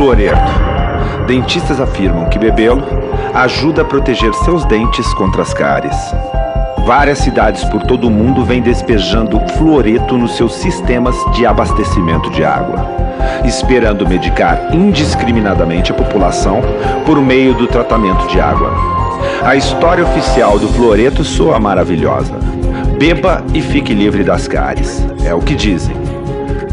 Fluoreto. Dentistas afirmam que bebê-lo ajuda a proteger seus dentes contra as cáries. Várias cidades por todo o mundo vêm despejando fluoreto nos seus sistemas de abastecimento de água, esperando medicar indiscriminadamente a população por meio do tratamento de água. A história oficial do fluoreto soa maravilhosa. Beba e fique livre das cáries. É o que dizem.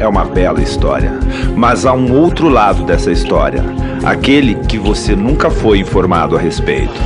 É uma bela história. Mas há um outro lado dessa história, aquele que você nunca foi informado a respeito.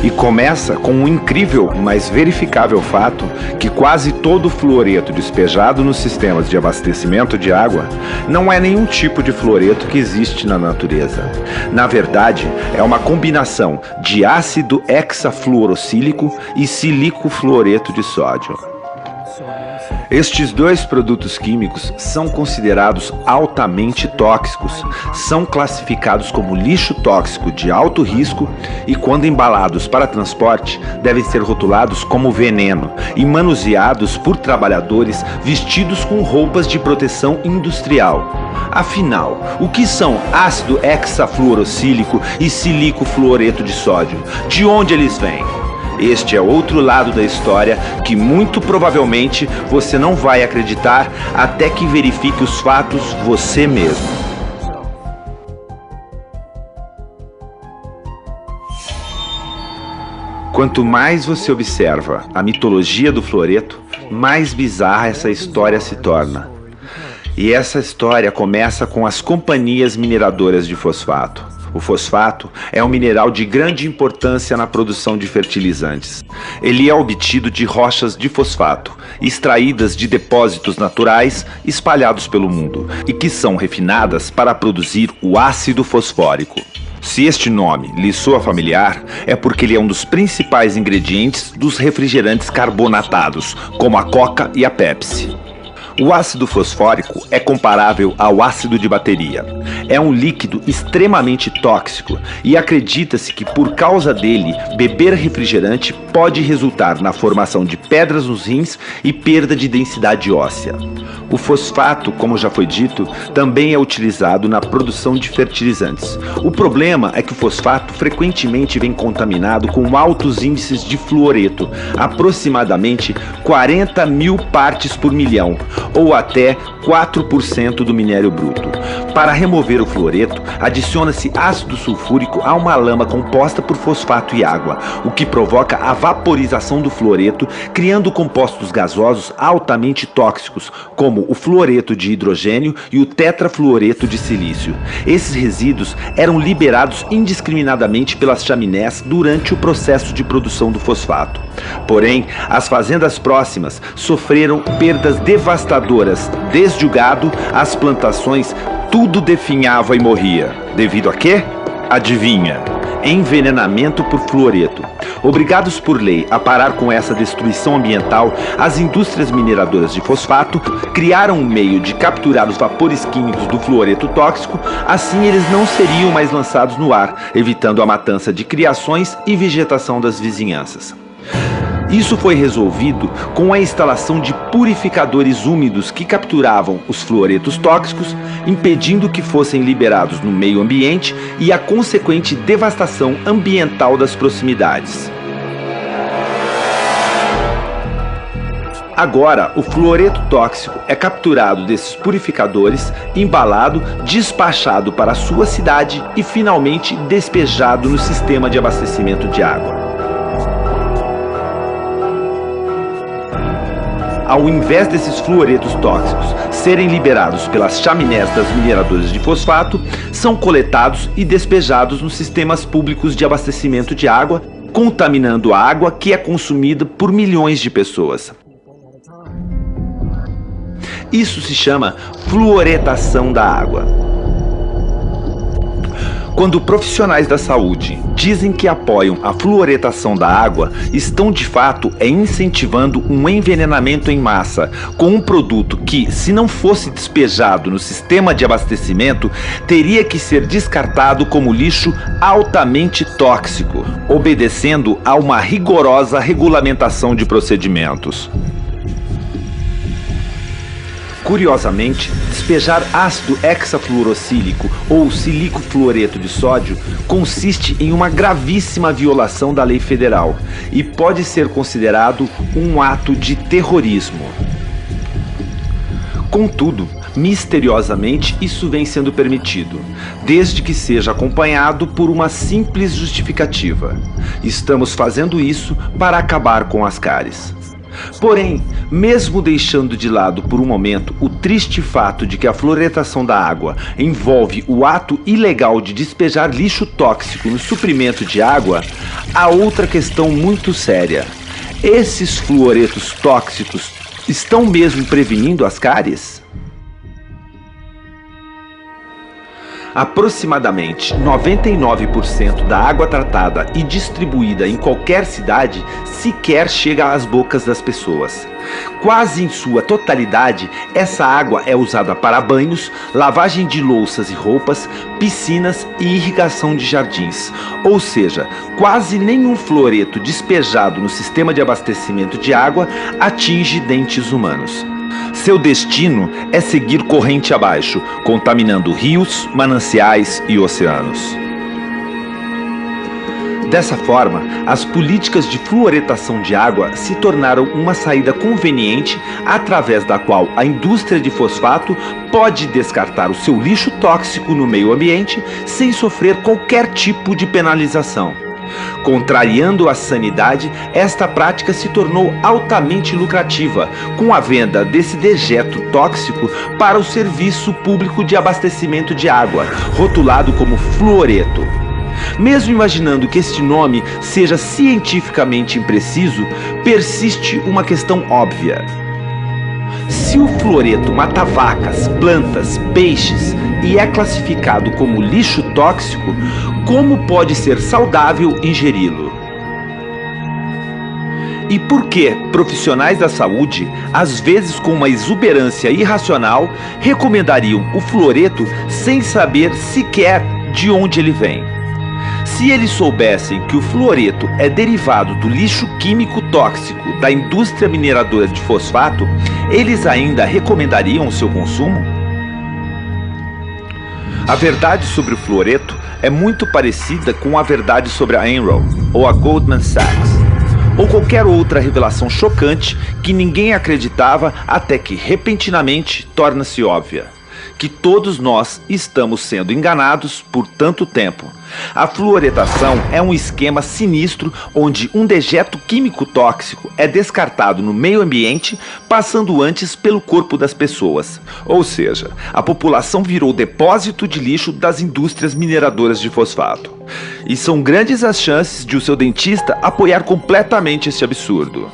E começa com um incrível, mas verificável fato que quase todo o fluoreto despejado nos sistemas de abastecimento de água não é nenhum tipo de fluoreto que existe na natureza. Na verdade, é uma combinação de ácido hexafluorosílico e silicofluoreto de sódio. Estes dois produtos químicos são considerados altamente tóxicos, são classificados como lixo tóxico de alto risco e, quando embalados para transporte, devem ser rotulados como veneno e manuseados por trabalhadores vestidos com roupas de proteção industrial. Afinal, o que são ácido hexafluorosílico e silicofluoreto de sódio? De onde eles vêm? Este é outro lado da história que muito provavelmente você não vai acreditar até que verifique os fatos você mesmo. Quanto mais você observa a mitologia do fluoreto, mais bizarra essa história se torna. E essa história começa com as companhias mineradoras de fosfato. O fosfato é um mineral de grande importância na produção de fertilizantes. Ele é obtido de rochas de fosfato, extraídas de depósitos naturais espalhados pelo mundo, e que são refinadas para produzir o ácido fosfórico. Se este nome lhe soa familiar, é porque ele é um dos principais ingredientes dos refrigerantes carbonatados, como a Coca e a Pepsi. O ácido fosfórico é comparável ao ácido de bateria. É um líquido extremamente tóxico e acredita-se que por causa dele, beber refrigerante pode resultar na formação de pedras nos rins e perda de densidade óssea. O fosfato, como já foi dito, também é utilizado na produção de fertilizantes. O problema é que o fosfato frequentemente vem contaminado com altos índices de fluoreto, aproximadamente 40 mil partes por milhão, ou até 4% do minério bruto. Para remover o fluoreto, adiciona-se ácido sulfúrico a uma lama composta por fosfato e água, o que provoca a vaporização do fluoreto, criando compostos gasosos altamente tóxicos, como o fluoreto de hidrogênio e o tetrafluoreto de silício. Esses resíduos eram liberados indiscriminadamente pelas chaminés durante o processo de produção do fosfato. Porém, as fazendas próximas sofreram perdas devastadoras, desde o gado às plantações, tudo definhava e morria. Devido a quê? Adivinha? Envenenamento por fluoreto. Obrigados por lei a parar com essa destruição ambiental, as indústrias mineradoras de fosfato criaram um meio de capturar os vapores químicos do fluoreto tóxico, assim eles não seriam mais lançados no ar, evitando a matança de criações e vegetação das vizinhanças. Isso foi resolvido com a instalação de purificadores úmidos que capturavam os fluoretos tóxicos, impedindo que fossem liberados no meio ambiente e a consequente devastação ambiental das proximidades. Agora, o fluoreto tóxico é capturado desses purificadores, embalado, despachado para a sua cidade e finalmente despejado no sistema de abastecimento de água. Ao invés desses fluoretos tóxicos serem liberados pelas chaminés das mineradoras de fosfato, são coletados e despejados nos sistemas públicos de abastecimento de água, contaminando a água que é consumida por milhões de pessoas. Isso se chama fluoretação da água. Quando profissionais da saúde dizem que apoiam a fluoretação da água, estão de fato incentivando um envenenamento em massa com um produto que, se não fosse despejado no sistema de abastecimento, teria que ser descartado como lixo altamente tóxico, obedecendo a uma rigorosa regulamentação de procedimentos. Curiosamente, despejar ácido hexafluorosílico ou silico-fluoreto de sódio consiste em uma gravíssima violação da lei federal e pode ser considerado um ato de terrorismo. Contudo, misteriosamente, isso vem sendo permitido, desde que seja acompanhado por uma simples justificativa. Estamos fazendo isso para acabar com as cáries. Porém, mesmo deixando de lado por um momento o triste fato de que a fluoretação da água envolve o ato ilegal de despejar lixo tóxico no suprimento de água, há outra questão muito séria. Esses fluoretos tóxicos estão mesmo prevenindo as cáries? Aproximadamente 99% da água tratada e distribuída em qualquer cidade sequer chega às bocas das pessoas. Quase em sua totalidade, essa água é usada para banhos, lavagem de louças e roupas, piscinas e irrigação de jardins. Ou seja, quase nenhum fluoreto despejado no sistema de abastecimento de água atinge dentes humanos. Seu destino é seguir corrente abaixo, contaminando rios, mananciais e oceanos. Dessa forma, as políticas de fluoretação de água se tornaram uma saída conveniente através da qual a indústria de fosfato pode descartar o seu lixo tóxico no meio ambiente sem sofrer qualquer tipo de penalização. Contrariando a sanidade, esta prática se tornou altamente lucrativa, com a venda desse dejeto tóxico para o Serviço Público de Abastecimento de Água, rotulado como fluoreto. Mesmo imaginando que este nome seja cientificamente impreciso, persiste uma questão óbvia. Se o fluoreto mata vacas, plantas, peixes e é classificado como lixo tóxico, como pode ser saudável ingeri-lo? E por que profissionais da saúde, às vezes com uma exuberância irracional, recomendariam o fluoreto sem saber sequer de onde ele vem? Se eles soubessem que o fluoreto é derivado do lixo químico tóxico da indústria mineradora de fosfato, eles ainda recomendariam o seu consumo? A verdade sobre o fluoreto é muito parecida com a verdade sobre a Enron ou a Goldman Sachs, ou qualquer outra revelação chocante que ninguém acreditava até que repentinamente torna-se óbvia. Que todos nós estamos sendo enganados por tanto tempo. A fluoretação é um esquema sinistro onde um dejeto químico tóxico é descartado no meio ambiente, passando antes pelo corpo das pessoas. Ou seja, a população virou depósito de lixo das indústrias mineradoras de fosfato. E são grandes as chances de o seu dentista apoiar completamente este absurdo.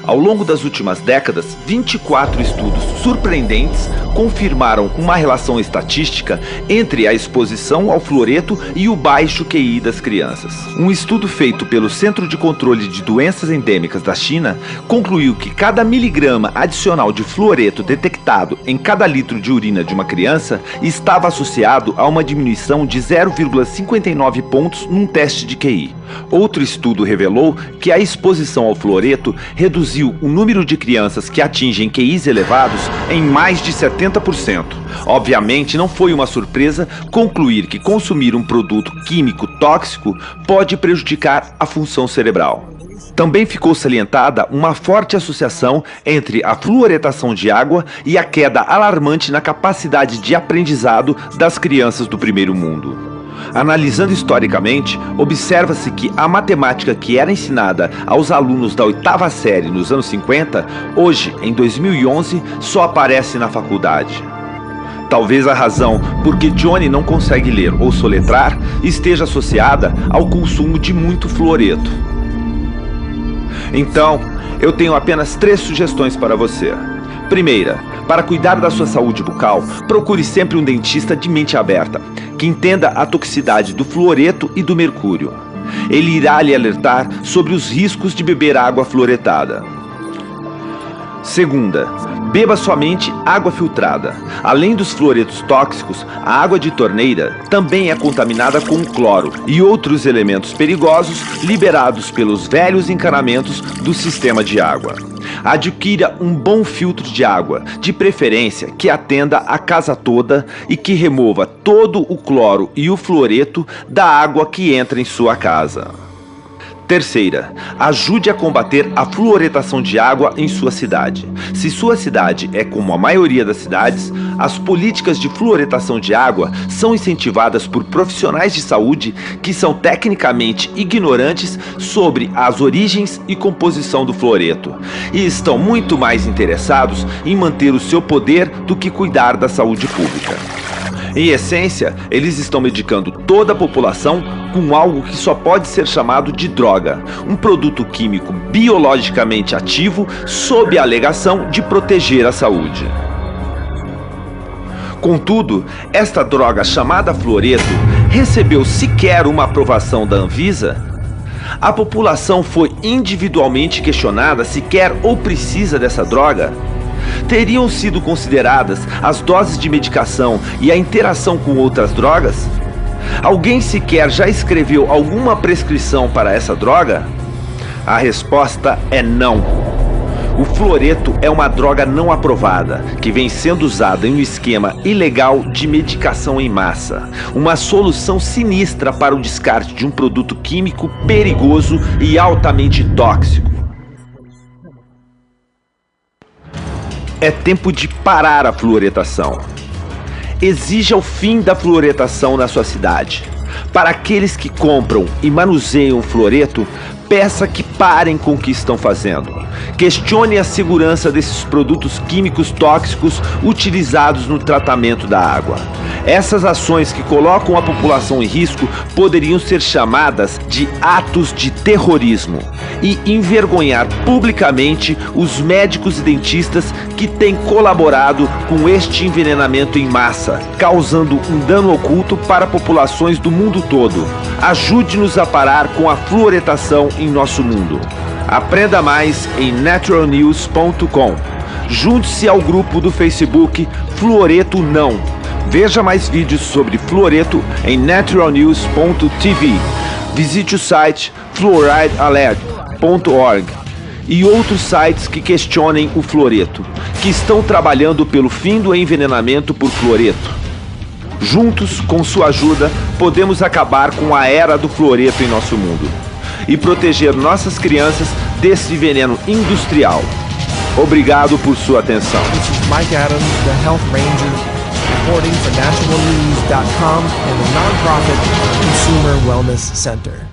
Ao longo das últimas décadas, 24 estudos surpreendentes confirmaram uma relação estatística entre a exposição ao fluoreto e o baixo QI das crianças. Um estudo feito pelo Centro de Controle de Doenças Endêmicas da China concluiu que cada miligrama adicional de fluoreto detectado em cada litro de urina de uma criança estava associado a uma diminuição de 0,59 pontos num teste de QI. Outro estudo revelou que a exposição ao fluoreto reduziu o número de crianças que atingem QIs elevados em mais de 70%. Obviamente, não foi uma surpresa concluir que consumir um produto químico tóxico pode prejudicar a função cerebral. Também ficou salientada uma forte associação entre a fluoretação de água e a queda alarmante na capacidade de aprendizado das crianças do primeiro mundo. Analisando historicamente, observa-se que a matemática que era ensinada aos alunos da 8ª série nos anos 50, hoje, em 2011, só aparece na faculdade. Talvez a razão por que Johnny não consegue ler ou soletrar esteja associada ao consumo de muito fluoreto. Então, eu tenho apenas 3 sugestões para você. Primeira, para cuidar da sua saúde bucal, procure sempre um dentista de mente aberta, que entenda a toxicidade do fluoreto e do mercúrio. Ele irá lhe alertar sobre os riscos de beber água fluoretada. Segunda, beba somente água filtrada. Além dos fluoretos tóxicos, a água de torneira também é contaminada com cloro e outros elementos perigosos liberados pelos velhos encanamentos do sistema de água. Adquira um bom filtro de água, de preferência que atenda a casa toda e que remova todo o cloro e o fluoreto da água que entra em sua casa. Terceira, ajude a combater a fluoretação de água em sua cidade. Se sua cidade é como a maioria das cidades, as políticas de fluoretação de água são incentivadas por profissionais de saúde que são tecnicamente ignorantes sobre as origens e composição do fluoreto e estão muito mais interessados em manter o seu poder do que cuidar da saúde pública. Em essência, eles estão medicando toda a população com algo que só pode ser chamado de droga, um produto químico biologicamente ativo sob a alegação de proteger a saúde. Contudo, esta droga chamada fluoreto recebeu sequer uma aprovação da Anvisa? A população foi individualmente questionada se quer ou precisa dessa droga? Teriam sido consideradas as doses de medicação e a interação com outras drogas? Alguém sequer já escreveu alguma prescrição para essa droga? A resposta é não. O fluoreto é uma droga não aprovada, que vem sendo usada em um esquema ilegal de medicação em massa, uma solução sinistra para o descarte de um produto químico perigoso e altamente tóxico. É tempo de parar a fluoretação. Exija o fim da fluoretação na sua cidade. Para aqueles que compram e manuseiam o fluoreto, peça que parem com o que estão fazendo. Questione a segurança desses produtos químicos tóxicos utilizados no tratamento da água. Essas ações que colocam a população em risco poderiam ser chamadas de atos de terrorismo e envergonhar publicamente os médicos e dentistas que têm colaborado com este envenenamento em massa, causando um dano oculto para populações do mundo todo. Ajude-nos a parar com a fluoretação em nosso mundo. Aprenda mais em naturalnews.com. Junte-se ao grupo do Facebook Fluoreto Não. Veja mais vídeos sobre fluoreto em naturalnews.tv. Visite o site fluoridealert.org e outros sites que questionem o fluoreto, que estão trabalhando pelo fim do envenenamento por fluoreto. Juntos, com sua ajuda, podemos acabar com a era do fluoreto em nosso mundo e proteger nossas crianças desse veneno industrial. Obrigado por sua atenção. This is Mike Adams, the Health Ranger, reporting for naturalnews.com and the nonprofit Consumer Wellness Center.